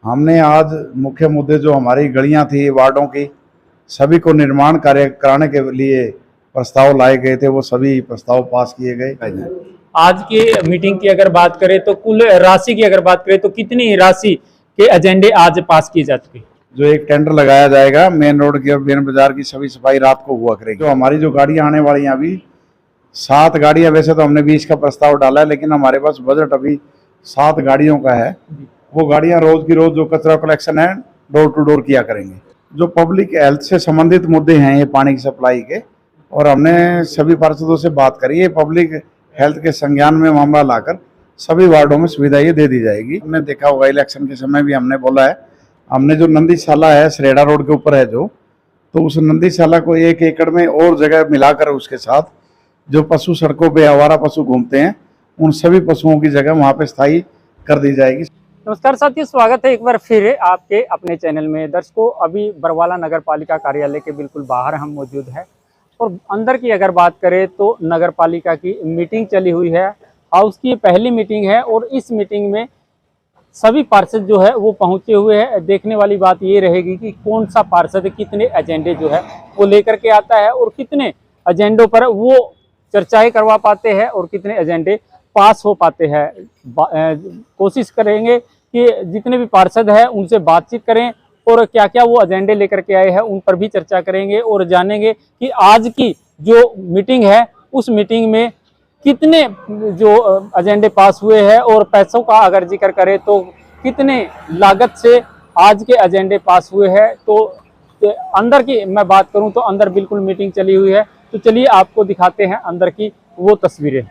हमने आज मुख्य मुद्दे जो हमारी गलियां थी वार्डों की, सभी को निर्माण कार्य कराने के लिए प्रस्ताव लाए गए थे, वो सभी प्रस्ताव पास किए गए। आज की मीटिंग की अगर बात करें तो कुल राशि की अगर बात करें तो कितनी राशि के एजेंडे आज पास किए जा चुके? जो एक टेंडर लगाया जाएगा मेन रोड की और मेन बाजार की सभी सफाई रात को हुआ करेगी। जो हमारी जो गाड़ियां आने वाली हैं अभी 7 गाड़ियां, वैसे तो हमने 20 का प्रस्ताव डाला है, लेकिन हमारे पास बजट अभी 7 गाड़ियों का है। वो गाड़ियां रोज की रोज जो कचरा कलेक्शन है डोर टू डोर किया करेंगे। जो पब्लिक हेल्थ से संबंधित मुद्दे हैं ये पानी की सप्लाई के, और हमने सभी पार्षदों से बात करी है, पब्लिक हेल्थ के संज्ञान में मामला लाकर सभी वार्डों में सुविधा ये दे दी जाएगी। हमने देखा होगा इलेक्शन के समय भी हमने बोला है, हमने जो नंदीशाला है सरेड़ा रोड के ऊपर है जो, तो उस नंदीशाला को 1 एकड़ में और जगह मिलाकर उसके साथ जो पशु सड़कों पे आवारा पशु घूमते हैं उन सभी पशुओं की जगह वहाँ पे स्थायी कर दी जाएगी। नमस्कार साथियों, स्वागत है एक बार फिर आपके अपने चैनल में। दर्शकों, अभी बरवाला नगर पालिका कार्यालय के बिल्कुल बाहर हम मौजूद हैं और अंदर की अगर बात करें तो नगर पालिका की मीटिंग चली हुई है। हाउस की पहली मीटिंग है और इस मीटिंग में सभी पार्षद जो है वो पहुंचे हुए हैं। देखने वाली बात ये रहेगी कि कौन सा पार्षद कितने एजेंडे जो है वो लेकर के आता है और कितने एजेंडों पर वो चर्चाएं करवा पाते हैं और कितने एजेंडे पास हो पाते हैं। कोशिश करेंगे कि जितने भी पार्षद हैं उनसे बातचीत करें और क्या क्या वो एजेंडे लेकर के आए हैं उन पर भी चर्चा करेंगे और जानेंगे कि आज की जो मीटिंग है उस मीटिंग में कितने जो एजेंडे पास हुए हैं और पैसों का अगर जिक्र करें तो कितने लागत से आज के एजेंडे पास हुए हैं। तो अंदर की मैं बात करूं तो अंदर बिल्कुल मीटिंग चली हुई है, तो चलिए आपको दिखाते हैं अंदर की वो तस्वीरें।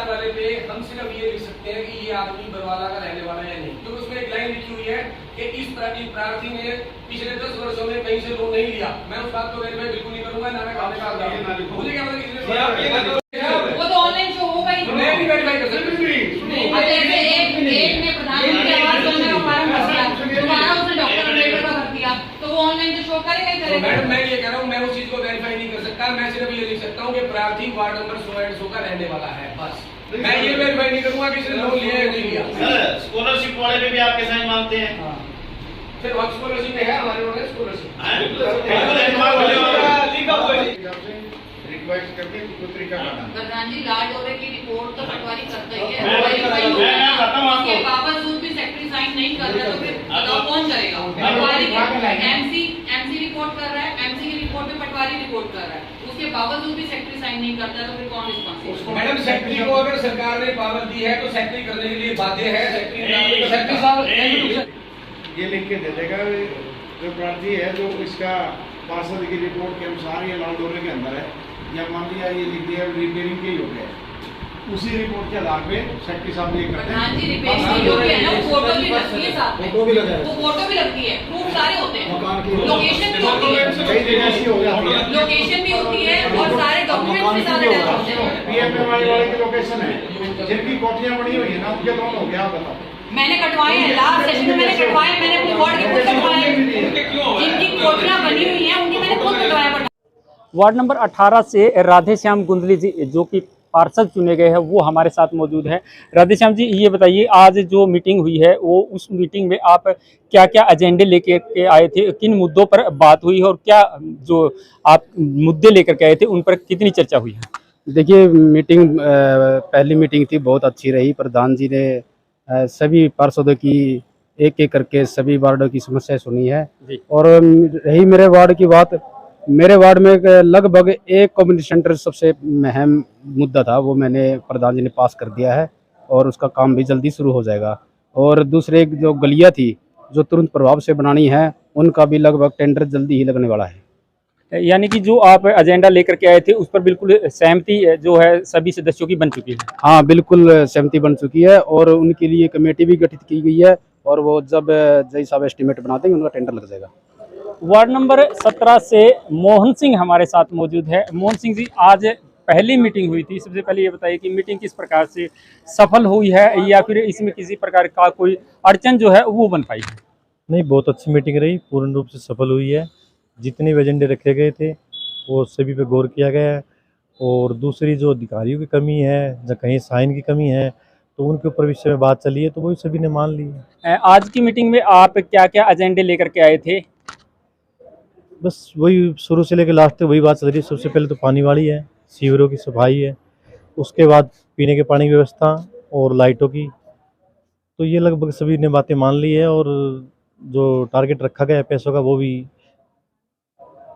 वाले पे हम सिर्फ ये लिख सकते हैं कि ये आदमी बरवाला का रहने वाला है नहीं, क्योंकि उसमें एक लाइन लिखी हुई है कि इस प्रार्थी ने पिछले 10 वर्षों में कहीं से लोन नहीं लिया। मैं उस बात को वेरीफाई बिल्कुल नहीं करूंगा, ना मैं खाने का मुझे क्या पता वो तो ऑनलाइन शो होगा ही, मैं भी वेरीफाई कर सकता हूं। एक में प्रधानमंत्री आवास योजना का फॉर्म भर दिया, दोबारा उसने डॉक्टर अम्बेडकर का भर दिया, तो वो ऑनलाइन तो शो करेगा ही करेगा। मैडम मैं ये कह रहा हूं, मैं उस चीज को वेरीफाई नहीं कर सकता, मैं सिर्फ ये लिख सकता हूं कि प्रार्थी वार्ड नंबर 100 का रहने वाला है, बस। मैं ये वेरीफाई नहीं करूंगा कि इसने लोन लिया है नहीं लिया। स्कॉलरशिप वाले पे भी आपके साइन मांगते हैं। फिर वर्क स्कॉलरशिप में है हमारे लोग स्कॉलरशिप रिक्वेस्ट करके कोई तरीका करना। प्रधान जी, लाल डोरे की रिपोर्ट तो पटवारी करता ही है, उसके बावजूद भी सेक्रेटरी साइन नहीं कर रहा, तो फिर बताओ कौन करेगा? पटवारी एमसी रिपोर्ट कर रहा है, एमसी की रिपोर्ट पे पटवारी रिपोर्ट कर रहा है, उसके बावजूद भी सेक्रेटरी साइन नहीं करता है, तो फिर कौन रिस्पॉन्सिबल? मैडम सेक्रेटरी को अगर सरकार ने पावर दी है तो सेक्रेटरी करने के लिए बाध्य है। सेक्रेटरी साहब ये लिख के दे देगा जो प्रार्थी है जो इसका पार्षद की रिपोर्ट के अनुसार ये लाल डोरे के अंदर है, या मान लिया ये लिख दिया रिपेयरिंग के योग है, उसी रिपोर्ट के आधार पे सेक्रेटरी साहब ये करते हैं। हाँ जी, रिपेयरिंग जो है ना, वो फोटो भी लगती है साथ में, वो फोटो भी लगती है, प्रूफ सारे होते हैं, लोकेशन भी होती है, लोकेशन भी होती है और सारे डॉक्यूमेंट्स भी साथ अटैच होते हैं। पीएमएमआई वाले की लोकेशन है, जिनकी कोठियां बनी हुई है ना उनके कौन हो गया आप बताओ? मैंने कटवाए हैं, लास्ट सेशन में मैंने कटवाए, मैंने अपनी वार्ड के खुद कटवाए, जिनकी कोठियां बनी हुई हैं उनकी मैंने खुद कटवाया। वार्ड नंबर 18 से राधे श्याम गुंदली जी जो कि पार्षद चुने गए हैं वो हमारे साथ मौजूद है। राधे श्याम जी, ये बताइए आज जो मीटिंग हुई है वो उस मीटिंग में आप क्या क्या एजेंडे लेकर के आए थे, किन मुद्दों पर बात हुई है और क्या जो आप मुद्दे लेकर के आए थे उन पर कितनी चर्चा हुई है? देखिए, मीटिंग पहली मीटिंग थी, बहुत अच्छी रही। प्रधान जी ने सभी पार्षदों की एक एक करके सभी वार्डों की समस्या सुनी है और रही मेरे वार्ड की बात, मेरे वार्ड में लगभग एक कम्युनिटी सेंटर सबसे अहम मुद्दा था, वो मैंने प्रधान जी ने पास कर दिया है और उसका काम भी जल्दी शुरू हो जाएगा। और दूसरे जो गलियां थी जो तुरंत प्रभाव से बनानी है उनका भी लगभग टेंडर जल्दी ही लगने वाला है। यानी कि जो आप एजेंडा लेकर के आए थे उस पर बिल्कुल सहमति जो है सभी सदस्यों की बन चुकी है? हाँ, बिल्कुल सहमति बन चुकी है और उनके लिए कमेटी भी गठित की गई है और वो जब जय साहब एस्टिमेट बनाते हैं उनका टेंडर लग जाएगा। वार्ड नंबर 17 से मोहन सिंह हमारे साथ मौजूद है। मोहन सिंह जी, आज पहली मीटिंग हुई थी, सबसे पहले ये बताइए कि मीटिंग किस प्रकार से सफल हुई है या फिर इसमें किसी प्रकार का कोई अड़चन जो है वो बन पाई है? नहीं, बहुत अच्छी मीटिंग रही, पूर्ण रूप से सफल हुई है। जितने भी एजेंडे रखे गए थे वो सभी पे गौर किया गया है। और दूसरी जो अधिकारियों की कमी है, जहाँ कहीं साइन की कमी है, तो उनके ऊपर विषय में बात चली है, तो वही सभी ने मान ली है। आज की मीटिंग में आप क्या क्या एजेंडे लेकर के आए थे? बस वही शुरू से लेकर लास्ट तक वही बात चल रही है। सबसे पहले तो पानी वाली है, सीवरों की सफाई है, उसके बाद पीने के पानी की व्यवस्था और लाइटों की। तो ये लगभग सभी ने बातें मान ली है और जो टारगेट रखा गया है पैसों का वो भी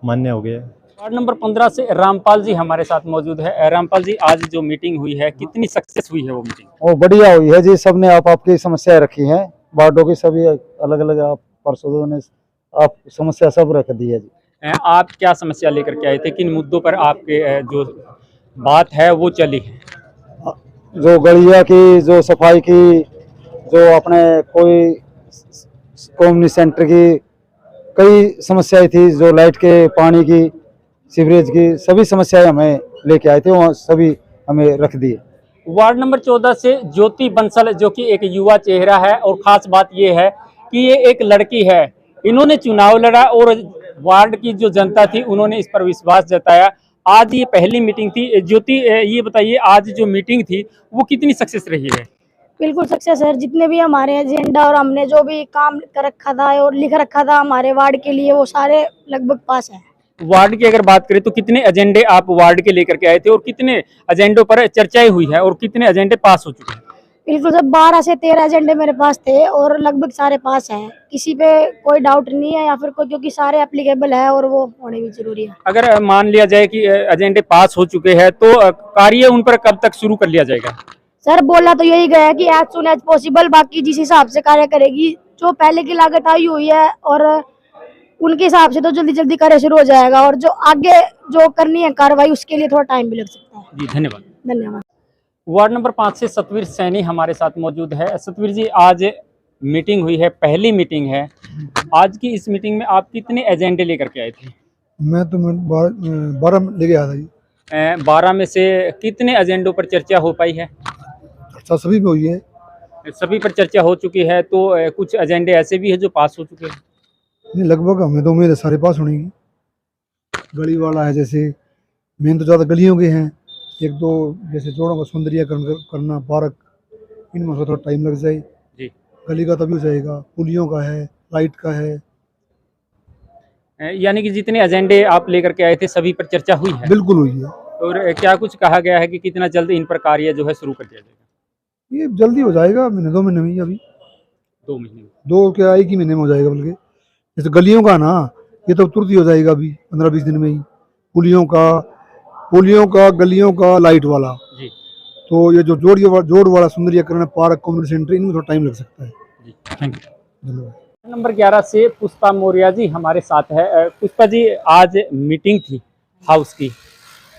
मान्य हो गया है। वार्ड नंबर 15 से रामपाल जी हमारे साथ मौजूद है। रामपाल जी, आज जो मीटिंग हुई है कितनी सक्सेस हुई है वो मीटिंग? और बढ़िया हुई है जी, सबने आप आपकी समस्याएं रखी हैं, वार्डों की सभी अलग अलग आप पार्षदों ने आप समस्या सब रख दी है जी। आप क्या समस्या लेकर के आए थे, किन मुद्दों पर आपके जो बात है वो चली है? जो गलिया की, जो सफाई की, जो अपने कोई कम्युनिटी सेंटर की कई समस्याएं थी, जो लाइट के, पानी की, सीवरेज की सभी समस्याएं हमें लेके आए थे, वो सभी हमें रख दी। वार्ड नंबर 14 से ज्योति बंसल जो कि एक युवा चेहरा है और खास बात ये है कि ये एक लड़की है, इन्होंने चुनाव लड़ा और वार्ड की जो जनता थी उन्होंने इस पर विश्वास जताया। आज ये पहली मीटिंग थी। ज्योति, ये बताइए आज जो मीटिंग थी वो कितनी सक्सेस रही है? बिल्कुल सक्सेस है। जितने भी हमारे एजेंडा और हमने जो भी काम कर रखा था और लिख रखा था हमारे वार्ड के लिए, वो सारे लगभग पास है। वार्ड की अगर बात करें तो कितने एजेंडे आप वार्ड के लेकर के आए थे और कितने एजेंडों पर चर्चाएं हुई है और कितने एजेंडे पास हो चुके हैं? बिल्कुल सर, 12 से 13 एजेंडे मेरे पास थे और लगभग सारे पास हैं। किसी पे कोई डाउट नहीं है या फिर कोई, क्योंकि सारे एप्लीकेबल है और वो होने भी जरूरी है। अगर मान लिया जाए कि एजेंडे पास हो चुके हैं तो कार्य उन पर कब तक शुरू कर लिया जाएगा? सर बोला तो यही गया है कि एज सुन एज पॉसिबल, बाकी जिस हिसाब से कार्य करेगी, जो पहले की लागत आई हुई है और उनके हिसाब से तो जल्दी जल्दी कार्य शुरू हो जाएगा, और जो आगे जो करनी है कार्रवाई उसके लिए थोड़ा टाइम भी लग सकता है। जी धन्यवाद। धन्यवाद। वार्ड नंबर 5 से सतवीर सैनी हमारे साथ मौजूद है। सतवीर जी, आज मीटिंग हुई है, पहली मीटिंग है। आज की इस मीटिंग में आप कितने एजेंडे लेकर के आए थे? मैं तो 12 लेके आया था जी। 12 में से कितने एजेंडों पर चर्चा हो पाई है? चर्चा सभी पे हुई है। सभी पर चर्चा हो चुकी है, तो कुछ एजेंडे ऐसे भी है जो पास हो चुके हैं? नहीं, लगभग हमें तो उम्मीद है सारे पास होने की। गली वाला है, जैसे मेन तो ज़्यादा गलियों के हैं, एक दो जैसे जोड़ों का सौंदर्यीकरण करना, पार्क, इनमें से थोड़ा टाइम लग जाए जी। गली का तभी हो जाएगा, पुलियों का है, लाइट का है। यानी कि जितने एजेंडे आप लेकर के आए थे सभी पर चर्चा हुई है? बिल्कुल हुई है। और क्या कुछ कहा गया है कि कितना जल्द इन पर कार्य जो है शुरू कर दिया जाएगा? ये जल्दी हो जाएगा, महीने 2 महीने में ही। अभी 2 महीने में? 2 क्या, 1 ही महीने में हो जाएगा। बल्कि जैसे गलियों का ना, ये तो तुरंत ही हो जाएगा, अभी 15-20 दिन में ही। पुलियों का, गलियों का, लाइट वाला जी। तो ये जो जोड़ वाला सुंदरीकरण, पार्क, कम्युनिटी सेंटर, इनमें थोड़ा टाइम लग सकता है जी, थैंक यू। धन्यवाद। नंबर 11 से पुष्पा मौर्य जी हमारे साथ है। पुष्पा जी, आज मीटिंग थी हाउस की,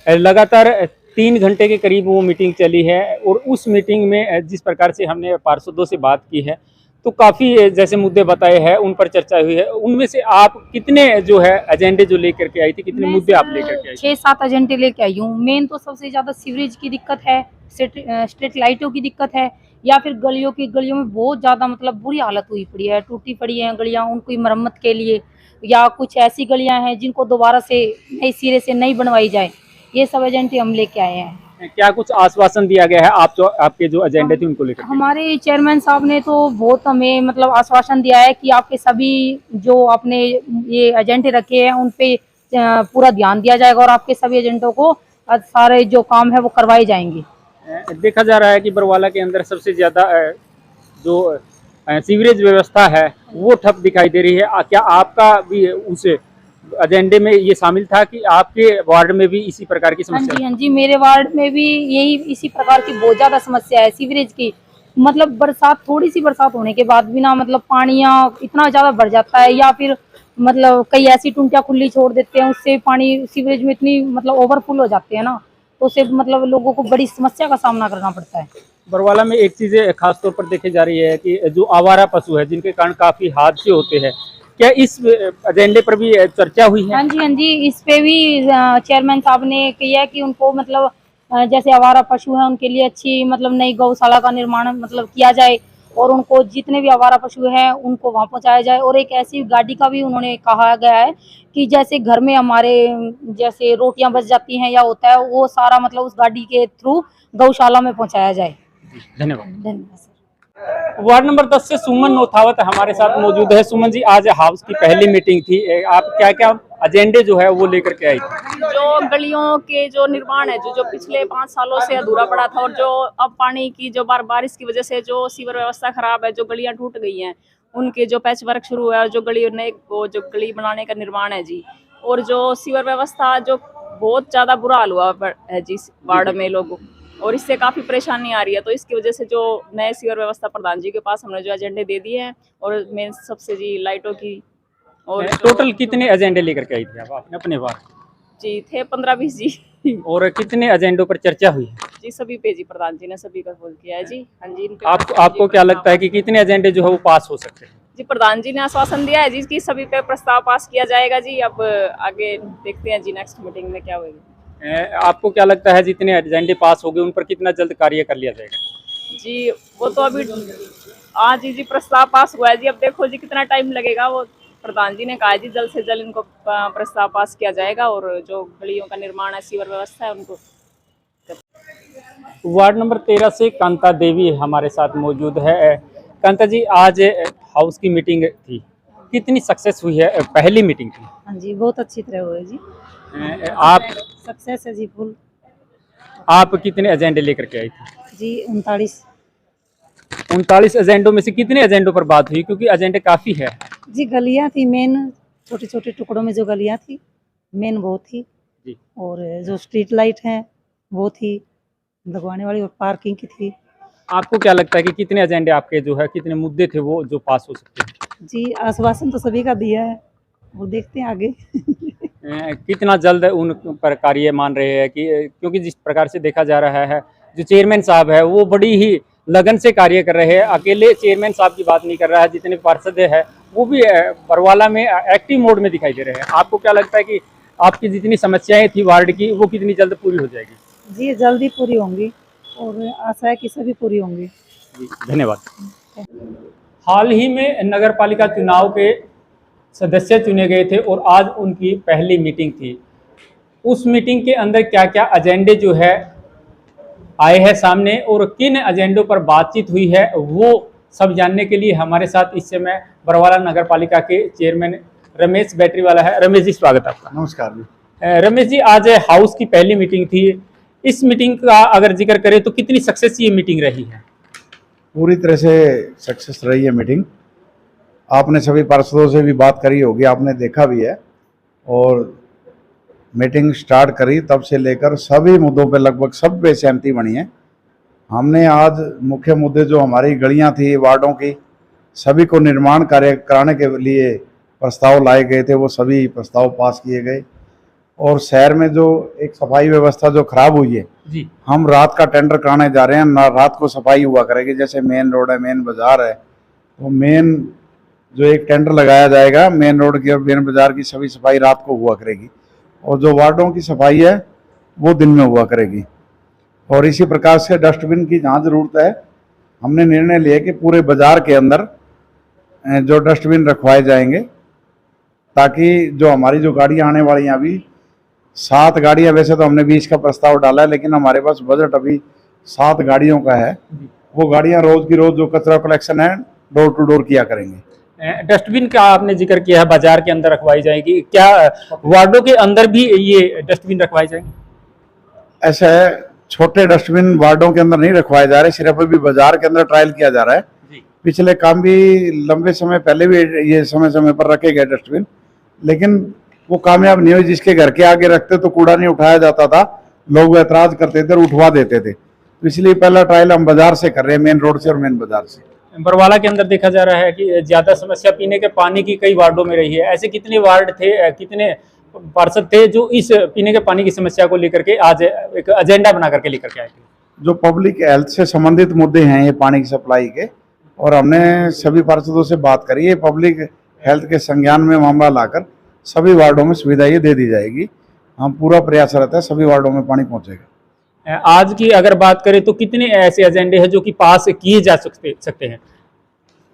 लगातार 3 घंटे के करीब वो मीटिंग चली है और उस मीटिंग में जिस प्रकार से हमने पार्षदों से बात की है तो काफ़ी जैसे मुद्दे बताए हैं उन पर चर्चा हुई है। उनमें से आप कितने जो है एजेंडे जो लेकर के आई थी, कितने मुद्दे आप लेकर के आई थी? 6-7 एजेंडे लेके आई हूँ। मेन तो सबसे ज़्यादा सीवरेज की दिक्कत है, स्ट्रीट लाइटों की दिक्कत है, या फिर गलियों में बहुत ज़्यादा मतलब बुरी हालत हुई पड़ी है, टूटी पड़ी हैं गलियाँ, उनकी मरम्मत के लिए, या कुछ ऐसी गलियाँ हैं जिनको दोबारा से नई सिरे से नहीं बनवाई जाए। ये सब एजेंडे हम लेके आए हैं। क्या कुछ आश्वासन दिया गया है आपके जो एजेंडे थे उनको लेकर? हमारे चेयरमैन साहब ने तो बहुत हमें मतलब आश्वासन दिया है कि आपके सभी जो आपने ये एजेंडे रखे हैं उन पे पूरा ध्यान दिया जाएगा और आपके सभी एजेंडों को सारे जो काम है वो करवाए जाएंगे। देखा जा रहा है कि बरवाला के अंदर सबसे ज्यादा जो सीवरेज व्यवस्था है वो ठप दिखाई दे रही है। क्या आपका भी उस एजेंडे में ये शामिल था कि आपके वार्ड में भी इसी प्रकार की समस्या? हाँ जी, मेरे वार्ड में भी यही इसी प्रकार की बहुत ज्यादा समस्या है सीवरेज की। मतलब बरसात, थोड़ी सी बरसात होने के बाद भी ना मतलब पानियाँ इतना ज्यादा भर जाता है, या फिर मतलब कई ऐसी टुंटियाँ खुली छोड़ देते हैं, उससे पानी सीवरेज में इतनी मतलब ओवरफुल हो जाते हैं ना, तो उससे मतलब लोगों को बड़ी समस्या का सामना करना पड़ता है। बरवाला में एक चीज़ खासतौर पर देखी जा रही है कि जो आवारा पशु है जिनके कारण काफी हादसे होते हैं, क्या इस एजेंडे पर भी चर्चा हुई है? हाँ जी, इस पे भी चेयरमैन साहब ने किया है कि उनको मतलब जैसे आवारा पशु हैं उनके लिए अच्छी मतलब नई गौशाला का निर्माण मतलब किया जाए और उनको जितने भी आवारा पशु हैं उनको वहां पहुंचाया जाए। और एक ऐसी गाड़ी का भी उन्होंने कहा गया है कि जैसे घर में हमारे जैसे रोटियां बच जाती हैं या होता है वो सारा मतलब उस गाड़ी के थ्रू गौशाला में पहुंचाया जाए। धन्यवाद। धन्यवाद सर। वार्ड नंबर 10 से सुमन नोथावत हमारे साथ मौजूद है। सुमन जी, आज हाउस की पहली मीटिंग थी, आप क्या क्या एजेंडे जो है वो लेकर के आई थी? जो गलियों के जो निर्माण है जो पिछले 5 सालों से अधूरा पड़ा था और जो अब पानी की जो बारिश की वजह से जो सीवर व्यवस्था खराब है, जो गलियां टूट गई हैं, उनके जो पैच वर्क शुरू है और जो गली नए वो जो गली बनाने का निर्माण है जी, और जो सीवर व्यवस्था जो बहुत ज़्यादा बुरा हाल हुआ है जी वार्ड में लोगों, और इससे काफ़ी परेशानी आ रही है। तो इसकी वजह से जो नए सीवर व्यवस्था प्रधान जी के पास हमने जो एजेंडे दे दिए हैं और मेन सबसे जी लाइटों की। और टोटल कितने एजेंडे लेकर के आई थी आप अपने वार्ड? जी थे 15-20 जी। और कितने एजेंडों पर चर्चा हुई है? जी सभी पे जी प्रधान जी ने सभी का बोल किया है जी। हाँ जी। आपको क्या लगता है कि कितने एजेंडे जो है वो पास हो सकते हैं? जी प्रधान जी ने आश्वासन दिया है जी कि सभी पे प्रस्ताव पास किया जाएगा जी। अब आगे देखते हैं जी नेक्स्ट मीटिंग में क्या होगा। आपको क्या लगता है जितने एजेंडे पास हो गए उन पर कितना जल्द कार्य कर लिया जाएगा? जी वो तो अभी आज जी प्रस्ताव पास हुआ है जी, अब देखो जी कितना टाइम लगेगा। वो प्रधान जी ने कहा जी जल्द से जल्द इनको प्रस्ताव पास किया जाएगा और जो गलियों का निर्माण है सीवर व्यवस्था है उनको। वार्ड नंबर 13 से कांता देवी हमारे साथ मौजूद है। कांता जी, आज हाउस की मीटिंग थी, कितनी सक्सेस हुई है? पहली मीटिंग थी। हाँ जी, बहुत अच्छी तरह हुई जी। आप सक्सेस है जी फुल। आप कितने एजेंडे लेकर के आई थी? जी 39 एजेंडों में से कितने एजेंडों पर बात हुई, क्योंकि एजेंडे काफ़ी है? जी गलियां थी मेन, छोटे छोटे टुकड़ों में जो गलियां थी मेन वो थी जी। और जो स्ट्रीट लाइट है वो थी लगवाने वाली, और पार्किंग की थी। आपको क्या लगता है कि कितने एजेंडे आपके जो है, कितने मुद्दे थे वो जो पास हो सकते हैं? जी आश्वासन तो सभी का दिया है, वो देखते हैं आगे। कितना जल्द उन पर कार्य मान रहे हैं कि, क्योंकि जिस प्रकार से देखा जा रहा है जो चेयरमैन साहब है वो बड़ी ही लगन से कार्य कर रहे हैं। अकेले चेयरमैन साहब की बात नहीं कर रहा है, जितने पार्षद है वो भी बरवाला में एक्टिव मोड में दिखाई दे रहे हैं। आपको क्या लगता है कि आपकी जितनी समस्याएं थी वार्ड की वो कितनी जल्द पूरी हो जाएगी? जी जल्दी पूरी होंगी और आशा है कि सभी पूरी होंगी। जी धन्यवाद। हाल ही में नगर पालिका चुनाव के सदस्य चुने गए थे और आज उनकी पहली मीटिंग थी। उस मीटिंग के अंदर क्या क्या एजेंडे जो है आए हैं सामने और किन एजेंडों पर बातचीत हुई है वो सब जानने के लिए हमारे साथ इस समय बरवाला नगर पालिका के चेयरमैन रमेश बैटरीवाला है। रमेश जी, स्वागत है आपका। नमस्कार जी। रमेश जी, आज हाउस की पहली मीटिंग थी, इस मीटिंग का अगर जिक्र करें तो कितनी सक्सेस ये मीटिंग रही है? पूरी तरह से सक्सेस रही है मीटिंग। आपने सभी पार्षदों से भी बात करी होगी, आपने देखा भी है, और मीटिंग स्टार्ट करी तब से लेकर सभी मुद्दों पे लगभग सब पे सहमति बनी है। हमने आज मुख्य मुद्दे जो हमारी गलियां थी वार्डों की, सभी को निर्माण कार्य कराने के लिए प्रस्ताव लाए गए थे, वो सभी प्रस्ताव पास किए गए। और शहर में जो एक सफाई व्यवस्था जो खराब हुई है जी, हम रात का टेंडर कराने जा रहे हैं, ना रात को सफाई हुआ करेगी। जैसे मेन रोड है, मेन बाजार है, तो मेन जो एक टेंडर लगाया जाएगा मेन रोड की और मेन बाजार की सभी सफाई रात को हुआ करेगी, और जो वार्डों की सफाई है वो दिन में हुआ करेगी। और इसी प्रकार से डस्टबिन की जहाँ ज़रूरत है हमने निर्णय लिया कि पूरे बाजार के अंदर जो डस्टबिन रखवाए जाएंगे, ताकि जो हमारी जो गाड़ियाँ आने वाली हैं, अभी 7 गाड़ियाँ, वैसे तो हमने 20 का प्रस्ताव डाला है लेकिन हमारे पास बजट अभी 7 गाड़ियों का है। वो गाड़ियाँ रोज़ की रोज़ जो कचरा कलेक्शन है डोर टू डोर किया करेंगे। डस्टबिन का आपने जिक्र किया है, बाजार के अंदर रखवाई जाएगी, क्या वार्डों के अंदर भी ये डस्टबिन रखवाई जाएंगे? ऐसा है, छोटे डस्टबिन वार्डों के अंदर नहीं रखवाए जा रहे, सिर्फ अभी बाजार के अंदर ट्रायल किया जा रहा है। पिछले काम भी लंबे समय पहले भी ये समय समय पर रखे गए डस्टबिन, लेकिन वो कामयाब नहीं हुई। जिसके घर के आगे रखते तो कूड़ा नहीं उठाया जाता था, लोग ऐतराज करते थे और उठवा देते थे। तो इसलिए पहला ट्रायल हम बाजार से कर रहे हैं, मेन रोड से और मेन बाजार से। बरवाला के अंदर देखा जा रहा है कि ज्यादा समस्या पीने के पानी की कई वार्डों में रही है। ऐसे कितने वार्ड थे, कितने पार्षद थे जो इस पीने के पानी की समस्या को लेकर के आज एक एजेंडा बना करके लेकर के आए थे? जो पब्लिक हेल्थ से संबंधित मुद्दे हैं ये पानी की सप्लाई के, और हमने सभी पार्षदों से बात करी है, पब्लिक हेल्थ के संज्ञान में मामला लाकर सभी वार्डों में सुविधा ये दे दी जाएगी। हम पूरा प्रयास रहता है सभी वार्डों में पानी पहुंचेगा। आज की अगर बात करें तो कितने ऐसे एजेंडे हैं जो कि पास किए जा सकते हैं?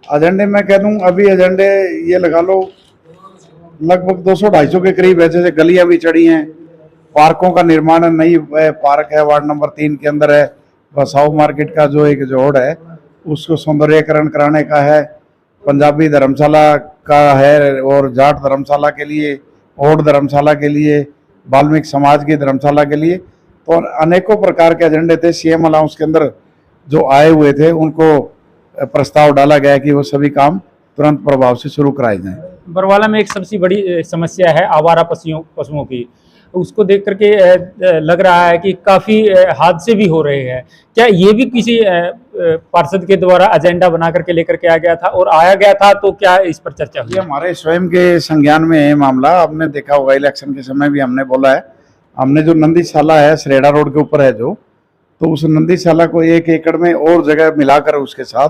एजेंडे मैं कह दूं, अभी एजेंडे ये लगा लो लगभग 200-250 के करीब है। जैसे गलियां भी चढ़ी हैं, पार्कों का निर्माण, नई पार्क है वार्ड नंबर 3 के अंदर है, बसाऊ मार्केट का जो एक जोड़ है उसको सौंदर्यीकरण कराने का है, पंजाबी धर्मशाला का है, और जाट धर्मशाला के लिए, ओड धर्मशाला के लिए, वाल्मीकि समाज की धर्मशाला के लिए, तो अनेकों प्रकार के एजेंडे थे। सीएम अलाउंस के अंदर जो आए हुए थे उनको प्रस्ताव डाला गया कि वो सभी काम तुरंत प्रभाव से शुरू कराए जाएं। बरवाला में एक सबसे बड़ी समस्या है आवारा पशुओं की, उसको देख करके लग रहा है कि काफ़ी हादसे भी हो रहे हैं। क्या ये भी किसी पार्षद के द्वारा एजेंडा बना करके लेकर के आ गया था और आया गया था, तो क्या इस पर चर्चा हुई? ये हमारे स्वयं के संज्ञान में है मामला। आपने देखा होगा इलेक्शन के समय भी हमने बोला है, हमने जो नंदीशाला है सरेड़ा रोड के ऊपर है जो, तो उस नंदीशाला को 1 एकड़ में और जगह मिलाकर उसके साथ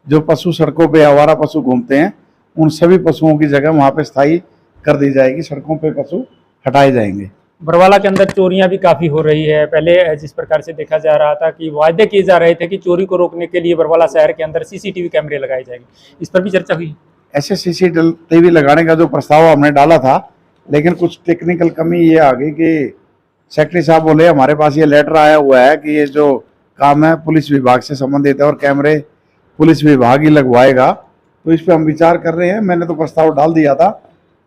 जो पशु सड़कों पे आवारा पशु घूमते हैं उन सभी पशुओं की जगह वहाँ पे स्थायी कर दी जाएगी, सड़कों पे पशु हटाए जाएंगे। बरवाला के अंदर चोरियां भी काफ़ी हो रही है। पहले जिस प्रकार से देखा जा रहा था कि वायदे किए जा रहे थे कि चोरी को रोकने के लिए बरवाला शहर के अंदर सीसीटीवी कैमरे लगाए जाएंगे, इस पर भी चर्चा हुई? ऐसे सीसीटीवी लगाने का जो प्रस्ताव हमने डाला था, लेकिन कुछ टेक्निकल कमी ये आ गई कि सेक्रेटरी साहब बोले हमारे पास ये लेटर आया हुआ है कि ये जो काम है पुलिस विभाग से संबंधित है और कैमरे पुलिस विभाग ही लगवाएगा, तो इस पर हम विचार कर रहे हैं। मैंने तो प्रस्ताव डाल दिया था,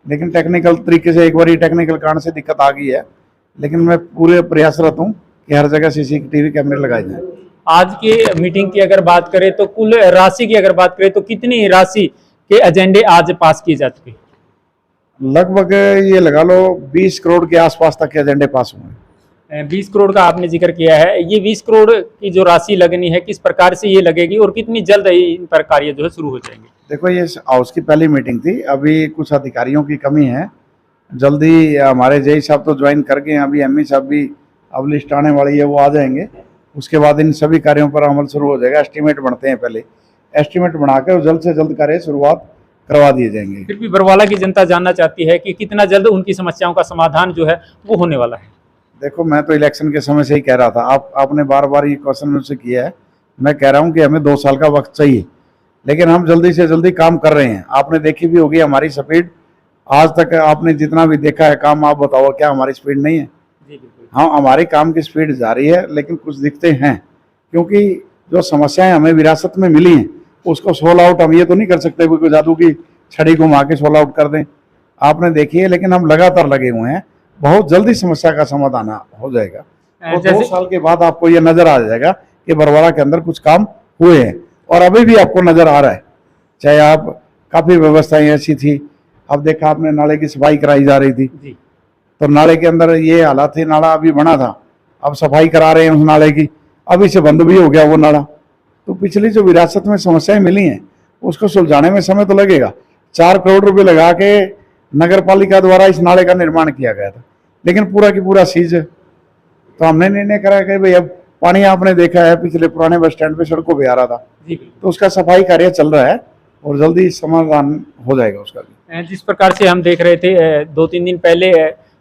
लेकिन टेक्निकल तरीके से एक बार टेक्निकल कारण से दिक्कत आ गई है, लेकिन मैं पूरे प्रयासरत हूँ कि हर जगह सीसीटीवी कैमरे लगाए जाएं। आज की मीटिंग की अगर बात करें तो कुल राशि की अगर बात करें तो कितनी राशि के एजेंडे आज पास किए जा चुके? लगभग ये लगा लो 20 करोड़ के आसपास तक के एजेंडे पास हुए हैं। 20 करोड़ का आपने जिक्र किया है, ये 20 करोड़ की जो राशि लगनी है किस प्रकार से ये लगेगी और कितनी जल्द इन पर कार्य जो है शुरू हो जाएंगे? देखो ये हाउस की पहली मीटिंग थी, अभी कुछ अधिकारियों की कमी है, जल्दी हमारे जेई साहब तो ज्वाइन कर गए हैं, अभी एमई साहब भी अब लिस्ट आने वाली है, वो आ जाएंगे। उसके बाद इन सभी कार्यों पर अमल शुरू हो जाएगा। एस्टीमेट बनते हैं, पहले एस्टीमेट बनाकर जल्द से जल्द कार्य शुरुआत करवा दिए जाएंगे। फिर भी बरवाला की जनता जानना चाहती है कि कितना जल्द उनकी समस्याओं का समाधान जो है वो होने वाला है। देखो मैं तो इलेक्शन के समय से ही कह रहा था, आपने बार बार ये क्वेश्चन मुझसे किया है, मैं कह रहा हूँ कि हमें 2 साल का वक्त चाहिए, लेकिन हम जल्दी से जल्दी काम कर रहे हैं। आपने देखी भी होगी हमारी स्पीड, आज तक आपने जितना भी देखा है काम, आप बताओ क्या हमारी स्पीड नहीं है? जी बिल्कुल। हाँ, हमारी काम की स्पीड जारी है, लेकिन कुछ दिखते हैं, क्योंकि जो समस्याएं हमें विरासत में मिली हैं उसको सोल्व आउट हम ये तो नहीं कर सकते कोई जादू की छड़ी घुमा के सोल्व आउट कर दें। आपने देखी है, लेकिन हम लगातार लगे हुए हैं, बहुत जल्दी समस्या का समाधान हो जाएगा। और 2 साल के बाद आपको ये नजर आ जाएगा कि बरवाला के अंदर कुछ काम हुए हैं, और अभी भी आपको नजर आ रहा है। चाहे आप काफी व्यवस्थाएं ऐसी थी, अब देखा आपने नाले की सफाई कराई जा रही थी जी। तो नाले के अंदर ये हालात थी, नाला अभी बना था, अब सफाई करा रहे हैं उस नाले की, अभी से बंद भी हो गया वो नाला। तो पिछली जो विरासत में समस्याएं मिली हैं उसको सुलझाने में समय तो लगेगा। 4 करोड़ रुपए लगा के नगर पालिका द्वारा इस नाले का निर्माण किया गया था, लेकिन पूरा की पूरा सीज। तो हमने निर्णय करा कि भाई अब पानी आपने देखा है पिछले पुराने बस स्टैंड पे सड़कों पे आ रहा था, तो उसका सफाई कार्य चल रहा है और जल्दी समाधान हो जाएगा उसका भी। जिस प्रकार से हम देख रहे थे 2-3 दिन पहले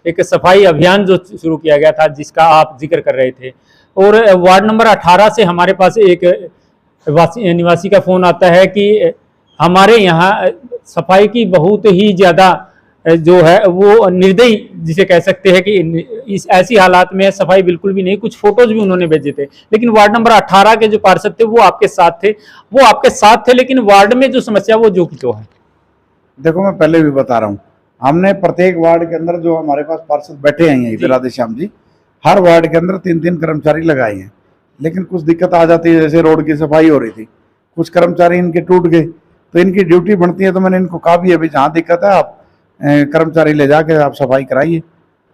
एक सफाई अभियान जो शुरू किया गया था जिसका आप जिक्र कर रहे थे, और वार्ड नंबर 18 से हमारे पास एक निवासी का फोन आता है कि हमारे यहाँ सफाई की बहुत ही ज़्यादा जो है वो निर्दयी जिसे कह सकते हैं कि इस ऐसी हालात में सफाई बिल्कुल भी नहीं। कुछ फोटोज भी उन्होंने भेजे थे, लेकिन वार्ड नंबर 18 के जो पार्षद थे वो आपके साथ थे, लेकिन वार्ड में जो समस्या वो जो की तो है। देखो मैं पहले भी बता रहा हूँ, हमने प्रत्येक वार्ड के अंदर जो हमारे पास पार्षद बैठे हैं यहीं पे राधेश्याम जी, हर वार्ड के अंदर 3-3 कर्मचारी लगाए हैं, लेकिन कुछ दिक्कत आ जाती है। जैसे रोड की सफाई हो रही थी, कुछ कर्मचारी इनके टूट गए, तो इनकी ड्यूटी बनती है, तो मैंने इनको कहा भी अभी जहाँ दिक्कत है आप कर्मचारी ले जाके आप सफाई कराइए।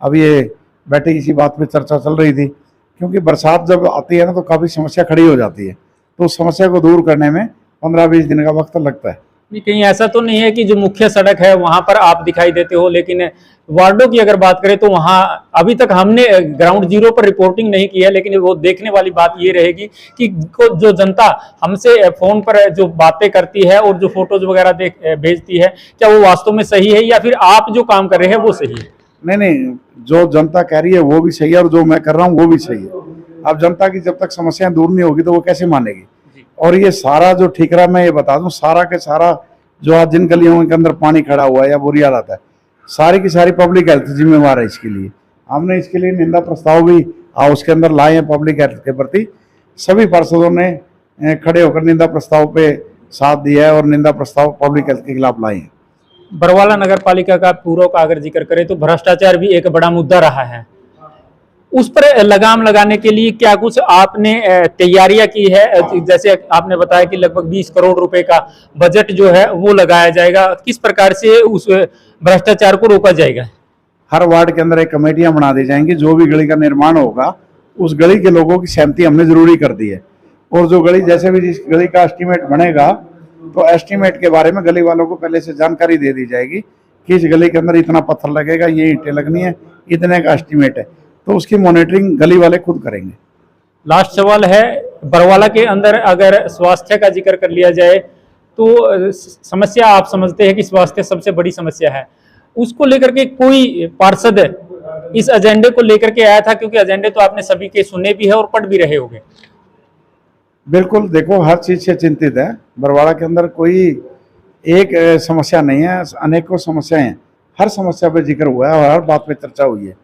अब ये बैठे इसी बात पे चर्चा चल रही थी, क्योंकि बरसात जब आती है ना तो काफ़ी समस्या खड़ी हो जाती है, तो उस समस्या को दूर करने में 15-20 दिन का वक्त लगता है। कहीं ऐसा तो नहीं है कि जो मुख्य सड़क है वहां पर आप दिखाई देते हो, लेकिन वार्डों की अगर बात करें तो वहां अभी तक हमने ग्राउंड जीरो पर रिपोर्टिंग नहीं की है, लेकिन वो देखने वाली बात ये रहेगी कि जो जनता हमसे फोन पर जो बातें करती है और जो फोटोज वगैरह भेजती है, क्या वो वास्तव में सही है या फिर आप जो काम कर रहे हैं वो सही है? नहीं, जो जनता कह रही है वो भी सही है और जो मैं कर रहा हूँ वो भी सही है। अब जनता की जब तक समस्याएं दूर नहीं होगी तो वो कैसे मानेगी। और ये सारा जो ठिकरा, मैं ये बता दूं, सारा के सारा जो आज जिन गलियों के अंदर पानी खड़ा हुआ है या बुरी हालत है, सारी की सारी पब्लिक हेल्थ जिम्मेवार है इसके लिए। हमने इसके लिए निंदा प्रस्ताव भी हाउस के अंदर लाए हैं पब्लिक हेल्थ के प्रति। सभी पार्षदों ने खड़े होकर निंदा प्रस्ताव पे साथ दिया है और निंदा प्रस्ताव पब्लिक हेल्थ के खिलाफ लाए हैं। बरवाला नगर पालिका का पूर्व का अगर जिक्र करें तो भ्रष्टाचार भी एक बड़ा मुद्दा रहा है। उस पर लगाम लगाने के लिए क्या कुछ आपने तैयारियां की है? जैसे आपने बताया कि लगभग 20 करोड़ रुपए का बजट जो है वो लगाया जाएगा, किस प्रकार से उस भ्रष्टाचार को रोका जाएगा? हर वार्ड के अंदर एक कमेटियां बना दी जाएंगी। जो भी गली का निर्माण होगा उस गली के लोगों की सहमति हमने जरूरी कर दी है। और जो गली, जैसे भी जिस गली का एस्टीमेट बनेगा तो एस्टीमेट के बारे में गली वालों को पहले से जानकारी दे दी जाएगी कि इस गली के अंदर इतना पत्थर लगेगा, ये ईंटें लगनी है, इतने का एस्टीमेट है, तो उसकी मॉनिटरिंग गली वाले खुद करेंगे। लास्ट सवाल है, बरवाला के अंदर अगर स्वास्थ्य का जिक्र कर लिया जाए तो समस्या आप समझते हैं कि स्वास्थ्य सबसे बड़ी समस्या है, उसको लेकर के कोई पार्षद इस एजेंडे को लेकर के आया था? क्योंकि एजेंडे तो आपने सभी के सुने भी है और पढ़ भी रहे होंगे। बिल्कुल, देखो हर चीज से चिंतित है। बरवाड़ा के अंदर कोई एक समस्या नहीं है, अनेकों समस्याएं हैं। हर समस्या पे जिक्र हुआ है और हर बात पे चर्चा हुई है।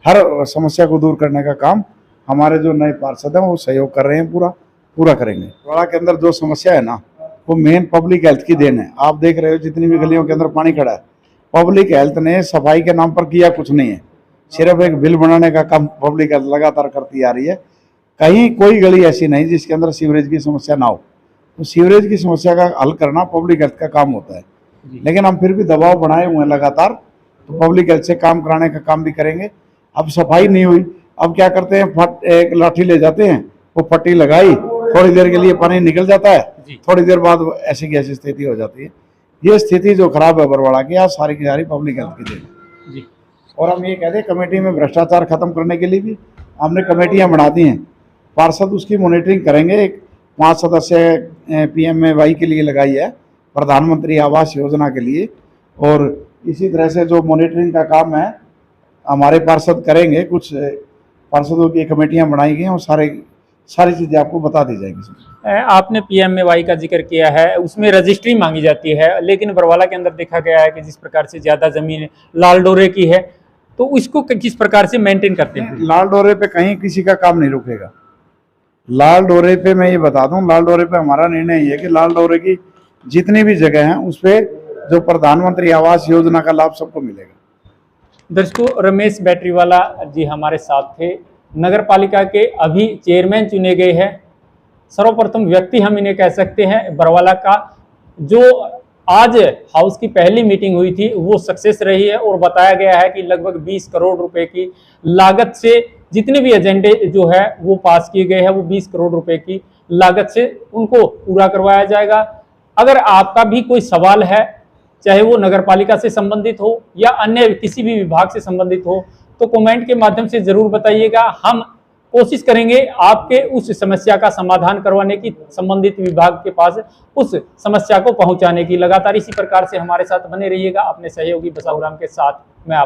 हर समस्या को दूर करने का काम हमारे जो नए पार्षद हैं वो सहयोग कर रहे हैं, पूरा करेंगे। बरवाड़ा के अंदर जो समस्या है ना, वो मेन पब्लिक हेल्थ की देन है। आप देख रहे हो जितनी भी गलियों के अंदर पानी खड़ा है, पब्लिक हेल्थ ने सफाई के नाम पर किया कुछ नहीं है, सिर्फ एक बिल बनाने का काम पब्लिक हेल्थ लगातार करती आ रही है। कहीं कोई गली ऐसी नहीं जिसके अंदर सीवरेज की समस्या ना हो। तो सीवरेज की समस्या का हल करना पब्लिक हेल्थ का काम होता है, लेकिन हम फिर भी दबाव बनाए हुए हैं लगातार, तो पब्लिक हेल्थ से काम कराने का काम भी करेंगे। अब सफाई नहीं हुई, अब क्या करते हैं, एक लाठी ले जाते हैं, वो पट्टी लगाई, थोड़ी देर के लिए पानी निकल जाता है, थोड़ी देर बाद ऐसी की ऐसी स्थिति हो जाती है। ये स्थिति जो खराब है बरवाड़ा की, आज सारी की सारी पब्लिक हेल्थ की देन है। और हम ये कहते हैं कमेटी में भ्रष्टाचार खत्म करने के लिए भी हमने कमेटियां बना दी हैं। पार्षद उसकी मॉनिटरिंग करेंगे। एक 5 सदस्य PMAY के लिए लगाई है, प्रधानमंत्री आवास योजना के लिए, और इसी तरह से जो मॉनिटरिंग का काम है हमारे पार्षद करेंगे। कुछ पार्षदों की कमेटियां बनाई गई हैं और सारी चीज़ें आपको बता दी जाएंगी। आपने PMAY का जिक्र किया है, उसमें रजिस्ट्री मांगी जाती है, लेकिन बरवाला के अंदर देखा गया है कि जिस प्रकार से ज़्यादा ज़मीन लाल डोरे की है, तो इसको किस प्रकार से मेंटेन करते हैं? लाल डोरे पे कहीं किसी का काम नहीं रुकेगा। लाल डोरे पे मैं ये बता दूं, लाल डोरे पे हमारा निर्णय ये है कि लाल डोरे की जितनी भी जगह हैं उस पे जो प्रधानमंत्री आवास योजना का लाभ सबको मिलेगा। दर्शकों, रमेश बैटरीवाला जी हमारे साथ थे। नगर पालिका के अभी चेयरमैन चुने गए हैं, सर्वप्रथम व्यक्ति हम इन्हें कह सकते हैं बरवाला का। जो आज हाउस की पहली मीटिंग हुई थी वो सक्सेस रही है और बताया गया है कि लगभग 20 करोड़ रुपए की लागत से जितने भी एजेंडे जो है वो पास किए गए हैं, वो 20 करोड़ रुपए की लागत से उनको पूरा करवाया जाएगा। अगर आपका भी कोई सवाल है, चाहे वो नगर पालिका से संबंधित हो या अन्य किसी भी विभाग से संबंधित हो, तो कमेंट के माध्यम से जरूर बताइएगा। हम कोशिश करेंगे आपके उस समस्या का समाधान करवाने की, संबंधित विभाग के पास उस समस्या को पहुंचाने की। लगातार इसी प्रकार से हमारे साथ बने रहिएगा। अपने सहयोगी बसाहुराम के साथ मैं